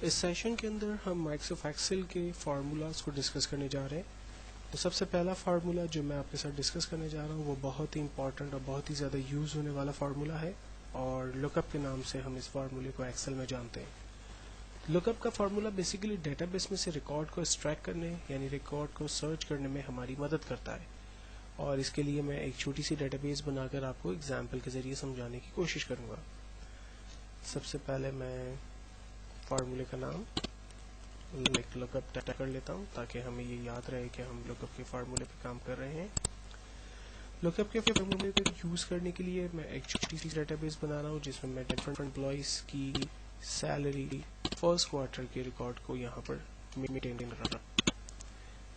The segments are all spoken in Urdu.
اس سیشن کے اندر ہم مائکروسافٹ ایکسل کے فارمولاز کو ڈسکس کرنے جا رہے ہیں. تو سب سے پہلا فارمولا جو میں آپ کے ساتھ ڈسکس کرنے جا رہا ہوں وہ بہت ہی امپورٹنٹ اور بہت ہی زیادہ یوز ہونے والا فارمولا ہے, اور لک اپ کے نام سے ہم اس فارمولے کو ایکسل میں جانتے ہیں. لک اپ کا فارمولا بیسیکلی ڈیٹا بیس میں سے ریکارڈ کو ایکسٹریکٹ کرنے یعنی ریکارڈ کو سرچ کرنے میں ہماری مدد کرتا ہے, اور اس کے لیے میں ایک چھوٹی سی ڈیٹا بیس بنا کر آپ کو ایگزامپل کے ذریعے سمجھانے کی کوشش کروں گا. سب سے پہلے میں فارمولے کا نام لک اپ ٹائپ کر لیتا ہوں تاکہ ہمیں یہ یاد رہے کہ ہم لک اپ کے فارمولے پہ کام کر رہے ہیں. لک اپ کے فارمولے کو یوز کرنے کے لیے میں ایک چھوٹی سی ڈیٹا بیس بنا رہا ہوں جس میں ڈفرنٹ امپلائیز کی سیلری فرسٹ کوارٹر کے ریکارڈ کو یہاں پر مینٹین کر رہا ہوں.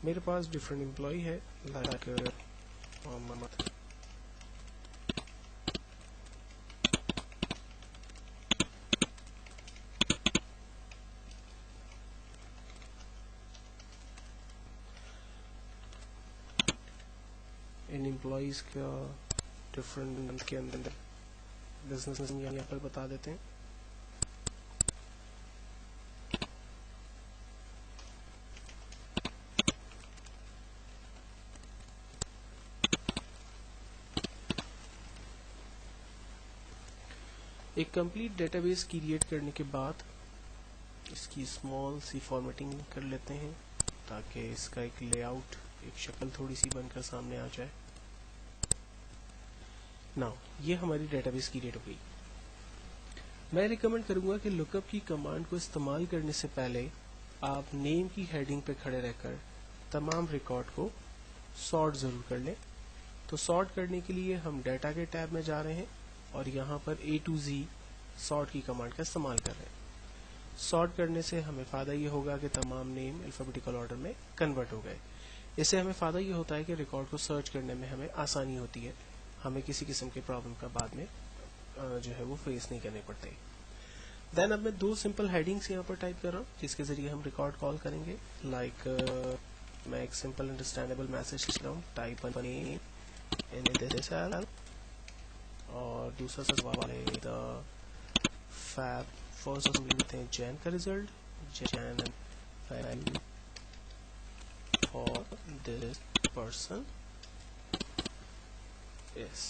میرے پاس ڈفرنٹ امپلائی ہے لائک محمد. ان امپلائیز کا ڈفرنٹ کے اندر بزنس یہاں پر بتا دیتے ہیں. ایک کمپلیٹ ڈیٹا بیس کریٹ کرنے کے بعد اس کی اسمال سی فارمیٹنگ کر لیتے ہیں تاکہ اس کا ایک لے آؤٹ ایک شکل تھوڑی سی بن کر سامنے آ جائے. ناؤ یہ ہماری ڈیٹا بیس کریٹ ہو گئی. میں ریکمینڈ کروں گا کہ لک اپ کی کمانڈ کو استعمال کرنے سے پہلے آپ نیم کی ہیڈنگ پہ کھڑے رہ کر تمام ریکارڈ کو سارٹ ضرور کر لیں. تو سارٹ کرنے کے لیے ہم ڈیٹا کے ٹیب میں جا رہے ہیں اور یہاں پر A to Z سارٹ کی کمانڈ کا استعمال کر رہے ہیں. سارٹ کرنے سے ہمیں فائدہ یہ ہوگا کہ تمام نیم الفابیٹیکل آرڈر میں کنورٹ ہو گئے. اس سے ہمیں فائدہ یہ ہوتا ہے کہ ریکارڈ کو سرچ کرنے میں ہمیں آسانی ہوتی ہے, ہمیں کسی قسم کے پرابلم کا بعد میں جو ہے وہ فیس نہیں کرنے پڑتے. دین اب میں دو سمپل ہیڈنگس یہاں پر ٹائپ کر رہا ہوں جس کے ذریعے ہم ریکارڈ کال کریں گے. لائک میں ایک سمپل انڈرسٹینڈیبل میسج لکھ رہا ہوں, ٹائپ ان دس سیل, اور دوسرا سوال ہے دا فیب فرسٹ ہم لیتے ہیں جین کا ریزلٹ, جین value for this person is.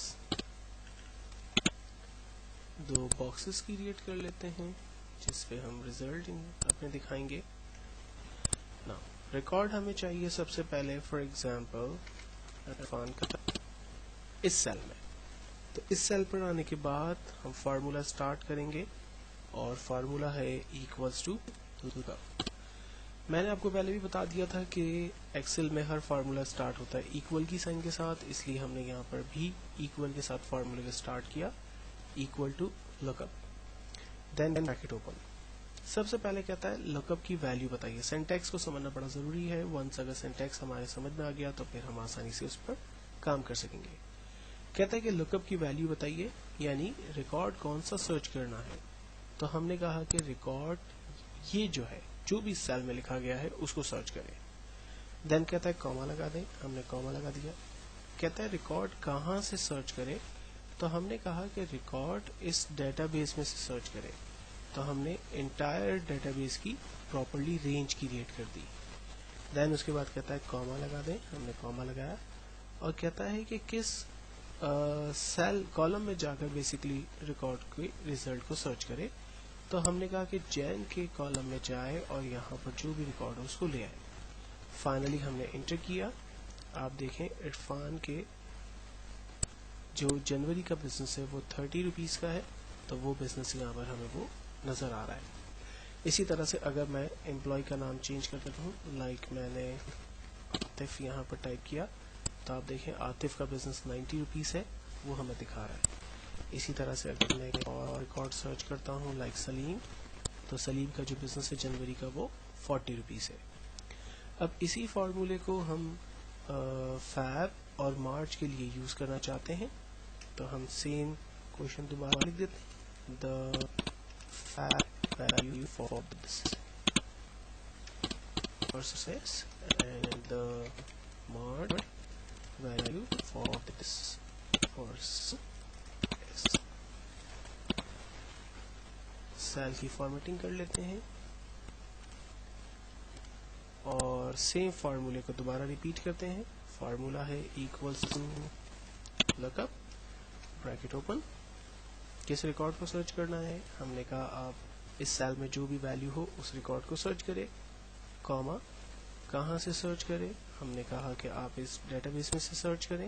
دو باکسز کریٹ کر لیتے ہیں جس پہ ہم ریزلٹ اپنے دکھائیں گے. نا ریکارڈ ہمیں چاہیے سب سے پہلے فار ایگزامپل عرفان کا اس سیل میں. تو اس سیل پر آنے کے بعد ہم فارمولا سٹارٹ کریں گے اور فارمولا ہے ایکولز ٹو لک اپ. میں نے آپ کو پہلے بھی بتا دیا تھا کہ ایکسل میں ہر فارمولا سٹارٹ ہوتا ہے ایکول کی سائن کے ساتھ, اس لیے ہم نے یہاں پر بھی ایکول کے ساتھ فارمولے کو سٹارٹ کیا, equal to look up. Then bracket open. سب سے پہلے کہتا ہے لک اپ کی ویلیو بتائیے. سینٹیکس کو سمجھنا بڑا ضروری ہے. ونس اگر سینٹیکس ہمارے سمجھ میں آ گیا تو پھر ہم آسانی سے اس پر کام کر سکیں گے. کہتا ہے کہ لک اپ کی ویلیو بتائیے یعنی ریکارڈ کون سا سرچ کرنا ہے. تو ہم نے کہا کہ ریکارڈ یہ جو ہے جو بھی سیل میں لکھا گیا ہے اس کو سرچ کریں. دین کہتا ہے کاما لگا دیں, ہم نے کاما لگا دیا. کہتا ہے ریکارڈ کہاں سے سرچ کرے, تو ہم نے کہا کہ ریکارڈ اس ڈیٹا بیس میں سے سرچ کرے. تو ہم نے انٹائر ڈیٹا بیس کی پراپرلی رینج کریٹ کر دی. دین اس کے بعد کہتا ہے کاما لگا دیں, ہم نے کاما لگایا, اور کہتا ہے کہ کس سیل کالم میں جا کر بیسکلی ریکارڈ کے ریزلٹ کو سرچ کرے. تو ہم نے کہا کہ جین کے کالم میں جائے اور یہاں پر جو بھی ریکارڈ ہو اس کو لے آئے. فائنلی ہم نے انٹر کیا. آپ دیکھیں عرفان کے جو جنوری کا بزنس ہے وہ 30 روپیز کا ہے, تو وہ بزنس یہاں پر ہمیں وہ نظر آ رہا ہے. اسی طرح سے اگر میں امپلائی کا نام چینج کر دیتا ہوں, لائک میں نے عاطف یہاں پر ٹائپ کیا, تو آپ دیکھیں عاطف کا بزنس 90 روپیز ہے, وہ ہمیں دکھا رہا ہے. اسی طرح سے اگر میں اور ریکارڈ سرچ کرتا ہوں لائک سلیم, تو سلیم کا جو بزنس ہے جنوری کا وہ 40 روپیز ہے. اب اسی فارمولے کو ہم فیب اور مارچ کے لیے یوز کرنا چاہتے ہیں, تو ہم سیم کوشچن دوبارہ لکھ دیتے ہیں. The fab value for this process and the march value for this process. Cell کی فارمیٹنگ کر لیتے ہیں. اور سیم فارمولے کو دوبارہ ریپیٹ کرتے ہیں. فارمولا ہے equals to look up bracket open. کس ریکارڈ کو سرچ کرنا ہے؟ ہم نے کہا آپ اس سیل میں جو بھی ویلیو ہو اس ریکارڈ کو سرچ کرے. کاما کہاں سے سرچ کرے؟ ہم نے کہا کہ آپ اس ڈیٹا بیس میں سے سرچ کریں،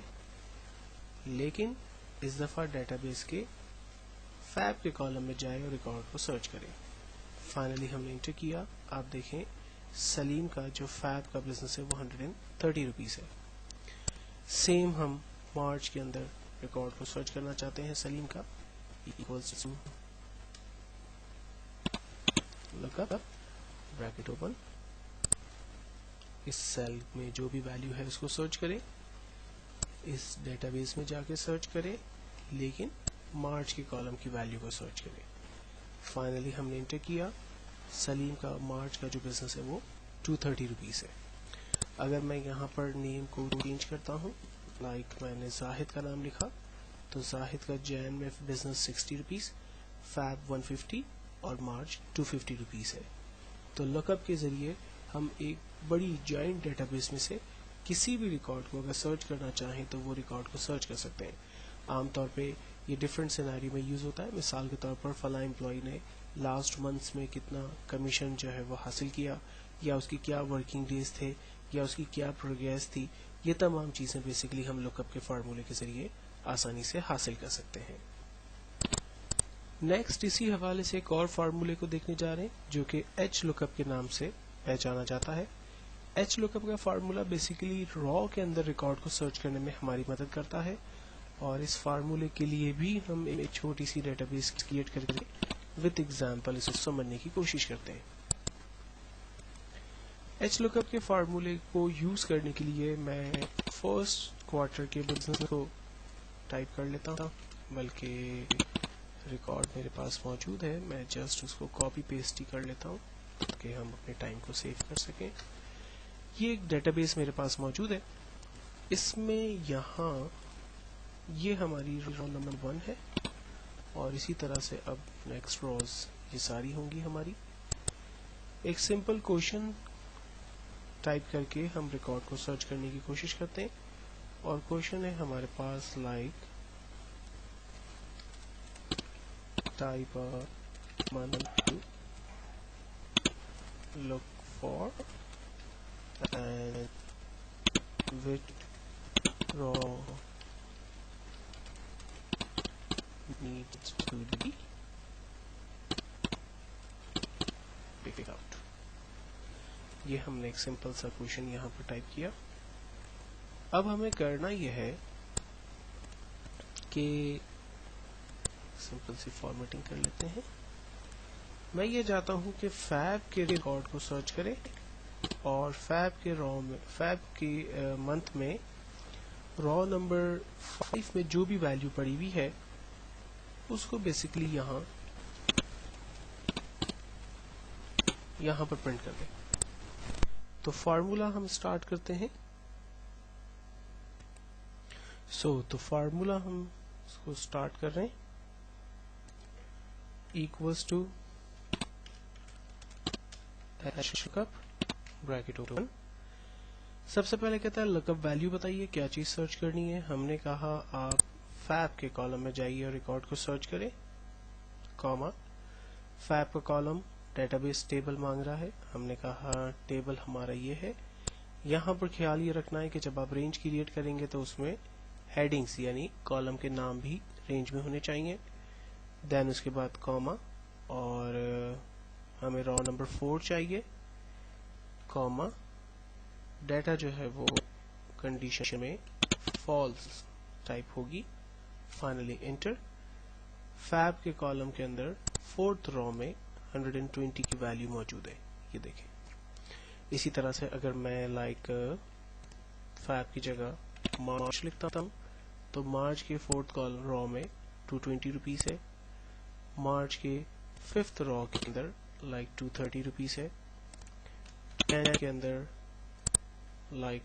لیکن اس دفعہ ڈیٹا بیس کے فیب کے کالم میں جائے اور ریکارڈ کو سرچ کریں. فائنلی ہم نے انٹر کیا. آپ دیکھیں سلیم کا جو فیب کا بزنس ہے وہ 130 روپیز ہے. سیم ہم مارچ کے اندر ریکارڈ کو سرچ کرنا چاہتے ہیں سلیم کا. Equals to look up bracket open. اس سیل میں جو بھی ویلیو ہے اس کو سرچ کریں، اس ڈیٹا بیس میں جا کے سرچ کریں، لیکن مارچ کے کالم کی ویلیو کو سرچ کریں. فائنلی ہم نے انٹر کیا. سلیم کا مارچ کا جو بزنس ہے وہ 230 روپیز ہے. اگر میں یہاں پر نیم کو چینج کرتا ہوں، لائک میں نے زاہد کا نام لکھا، تو زاہد کا جین میں بزنس 60 روپیز، فیب 150 اور مارچ 250 روپیز ہے. تو لک اپ کے ذریعے ہم ایک بڑی جوائنٹ ڈیٹا بیس میں سے کسی بھی ریکارڈ کو اگر سرچ کرنا چاہیں تو وہ ریکارڈ کو سرچ کر سکتے ہیں. عام طور پہ یہ ڈفرینٹ سیناری میں یوز ہوتا ہے. مثال کے طور پر فلاں امپلائی نے لاسٹ منتھس میں کتنا کمیشن جو ہے وہ حاصل کیا، یا اس کی کیا ورکنگ ڈیز تھے، یا اس کی کیا پروگریس تھی. یہ تمام چیزیں بیسیکلی ہم لک اپ کے فارمولے کے ذریعے آسانی سے حاصل کر سکتے ہیں. نیکسٹ اسی حوالے سے ایک اور فارمولے کو دیکھنے جا رہے ہیں جو کہ ایچ لک اپ کے نام سے پہچانا جاتا ہے. ایچ لک اپ کا فارمولا بیسیکلی را کے اندر ریکارڈ کو سرچ کرنے میں ہماری مدد کرتا ہے، اور اس فارمولے کے لیے بھی ہم ایک چھوٹی سی ڈیٹا بیس کریٹ کر کے وتھ ایگزامپل اسے سمجھنے کی کوشش کرتے ہیں. ایچ لک اپ کے فارمولے کو یوز کرنے کے لیے میں فرسٹ کوارٹر کے بزنس کو ٹائپ کر لیتا ہوں، بلکہ ریکارڈ میرے پاس موجود ہے، میں جسٹ اس کو کاپی پیسٹ ہی کر لیتا ہوں تاکہ ہم اپنے ٹائم کو سیو کر سکیں. یہ ایک ڈیٹا بیس میرے پاس موجود ہے. اس میں یہاں یہ ہماری رو نمبر 1 ہے، اور اسی طرح سے اب نیکسٹ روز یہ ساری ہوں گی ہماری. ایک سمپل کوشچن ٹائپ کر کے ہم ریکارڈ کو سرچ کرنے کی کوشش کرتے ہیں، اور کوشچن ہے ہمارے پاس like type month look for and withdraw needs to be picked out. یہ ہم نے ایک سمپل سا کوشچن یہاں پر ٹائپ کیا. اب ہمیں کرنا یہ ہے کہ سمپل سی فارمیٹنگ کر لیتے ہیں. میں یہ چاہتا ہوں کہ فیب کے ریکارڈ کو سرچ کریں، اور فیب کے منتھ میں را نمبر 5 میں جو بھی ویلیو پڑی ہوئی ہے اس کو بیسیکلی یہاں پر پرنٹ کر دیں. تو فارمولا ہم سٹارٹ کرتے ہیں. تو فارمولا ہم اس کو سٹارٹ کر رہے ہیں equals to look up bracket open. سب سے پہلے کہتا ہے لک اپ ویلیو بتائیے کیا چیز سرچ کرنی ہے. ہم نے کہا آپ فیب کے کالم میں جائیے اور ریکارڈ کو سرچ کریں، کاما فیب کا کالم ڈیٹا بیس ٹیبل مانگ رہا ہے. ہم نے کہا ٹیبل ہمارا یہ ہے. یہاں پر خیال یہ رکھنا ہے کہ جب آپ رینج کریٹ کریں گے تو اس میں ہیڈنگز یعنی کالم کے نام بھی رینج میں ہونے چاہیے. دین اس کے بعد کاما، اور ہمیں را نمبر 4 چاہیے، کاما ڈیٹا جو ہے وہ کنڈیشن میں فالس ٹائپ ہوگی. Finally enter. فیب کے کالم کے اندر 4th را میں 120 کی ویلیو موجود ہے، یہ دیکھیں. اسی طرح سے اگر میں لائک فیب کی جگہ مارچ لکھتا ہوں تو مارچ کے 4th را میں 220 روپیز ہے. مارچ کے 5th را کے اندر لائک 230 روپیز ہے. جین کے اندر لائک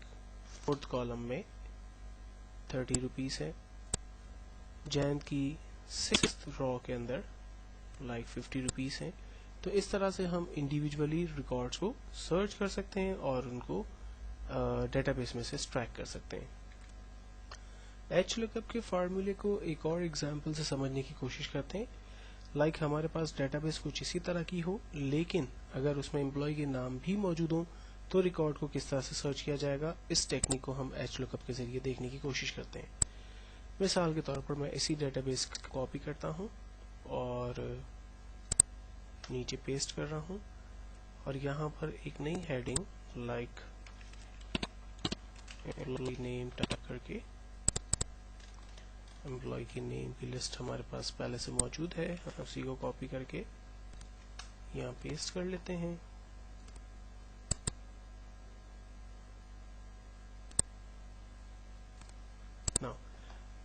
4th کالم میں 30 روپیز ہے. جین کی 6th را کے اندر لائک 50 روپیز ہے. تو تو اس طرح سے ہم انڈیویجولی ریکارڈز کو سرچ کر سکتے ہیں اور ان کو ڈیٹا بیس میں سے ایکسٹریکٹ کر سکتے ہیں. ایچ لک اپ کے فارمولے کو ایک اور ایگزامپل سے سمجھنے کی کوشش کرتے ہیں. لائک ہمارے پاس ڈیٹا بیس کچھ اسی طرح کی ہو، لیکن اگر اس میں امپلائی کے نام بھی موجود ہوں تو ریکارڈ کو کس طرح سے سرچ کیا جائے گا، اس ٹیکنیک کو ہم ایچ لک اپ کے ذریعے دیکھنے کی کوشش کرتے ہیں. مثال کے طور پر میں اسی ڈیٹا بیس کو کاپی کرتا ہوں اور نیچے پیسٹ کر رہا ہوں، اور یہاں پر ایک نئی heading like employee name type کر کے، امپلائی کی نیم کی لسٹ ہمارے پاس پہلے سے موجود ہے، ہم اسی کو کاپی کر کے یہاں پیسٹ کر لیتے ہیں.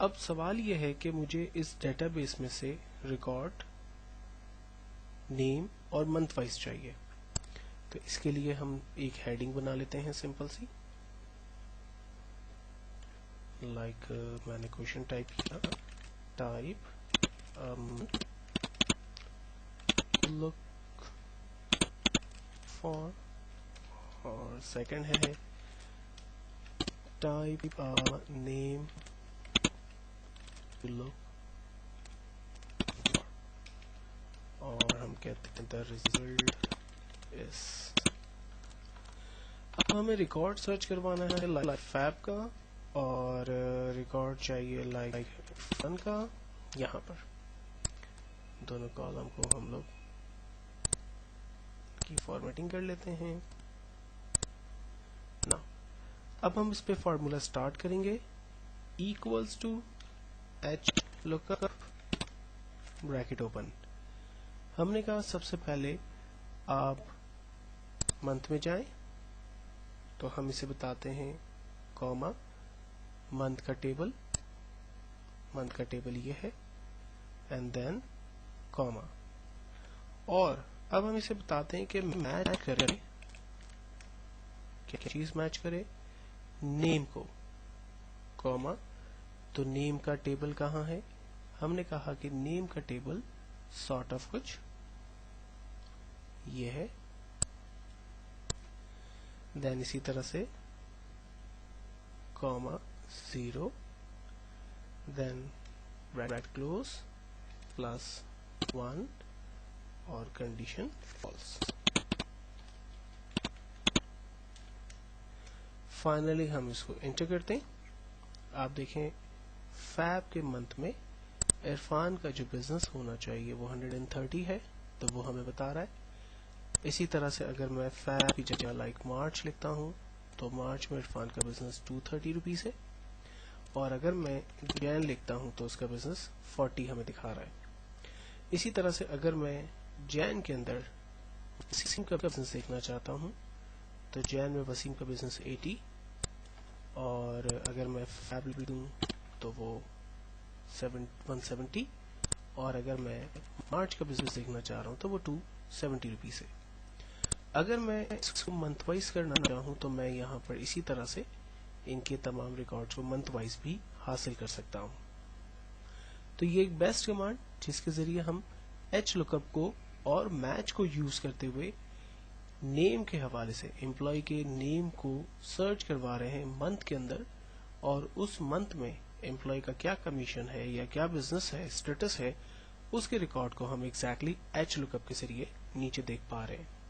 اب سوال یہ ہے کہ مجھے اس ڈیٹا بیس میں سے ریکارڈ نیم اور منتھ وائز چاہیے. تو اس کے لیے ہم ایک ہیڈنگ بنا لیتے ہیں سمپل سی، لائک میں نے کوشچن ٹائپ کیا، ٹائپ لک فار، اور سیکنڈ ہے ٹائپ نیم لک، اور ہم کہتے ہیں the result is. اب ہمیں ریکارڈ سرچ کروانا ہے لائک فیب کا، اور ریکارڈ چاہیے لائک فن کا. یہاں پر دونوں کالم کو ہم لوگ کی فارمیٹنگ کر لیتے ہیں. نا اب ہم اس پہ فارمولا سٹارٹ کریں گے، equals to H look up bracket open. ہم نے کہا سب سے پہلے آپ منتھ میں جائیں، تو ہم اسے بتاتے ہیں کوما منتھ کا ٹیبل، منتھ کا ٹیبل یہ ہے، اینڈ دین کوما. اور اب ہم اسے بتاتے ہیں کہ میچ کرے، کیا چیز میچ کرے، نیم کو، کوما. تو نیم کا ٹیبل کہاں ہے؟ ہم نے کہا کہ نیم کا ٹیبل سارٹ آف کچھ یہ ہے. دین اسی طرح سے کوما 0، دین بریکٹ کلوز پلس 1 اور کنڈیشن فالس. فائنلی ہم اس کو انٹر کرتے ہیں. آپ دیکھیں فیب کے منتھ میں عرفان کا جو بزنس ہونا چاہیے وہ 130 ہے، تو وہ ہمیں بتا رہا ہے. اسی طرح سے اگر میں فیب کی جگہ لائک مارچ لکھتا ہوں تو مارچ میں عرفان کا بزنس 230 روپیز ہے، اور اگر میں جین لکھتا ہوں تو اس کا بزنس 40 ہمیں دکھا رہا ہے. اسی طرح سے اگر میں جین کے اندر وسیم کا بزنس دیکھنا چاہتا ہوں تو جین میں وسیم کا بزنس 80، اور اگر میں فیب لکھوں تو وہ 170، اور اگر میں مارچ کا بزنس دیکھنا چاہ رہا ہوں تو وہ 270 روپیز ہے. اگر میں اس کو منتھ وائز کرنا چاہوں تو میں یہاں پر اسی طرح سے ان کے تمام ریکارڈز کو منتھ وائز بھی حاصل کر سکتا ہوں. تو یہ ایک بیسٹ کمانڈ جس کے ذریعے ہم ایچ لک اپ کو اور میچ کو یوز کرتے ہوئے نیم کے حوالے سے امپلائی کے نیم کو سرچ کروا رہے ہیں منتھ کے اندر، اور اس منتھ میں امپلائی کا کیا کمیشن ہے یا کیا بزنس ہے، اسٹیٹس ہے، اس کے ریکارڈ کو ہم ایگزیکٹلی ایچ لک اپ کے ذریعے نیچے دیکھ پا رہے ہیں.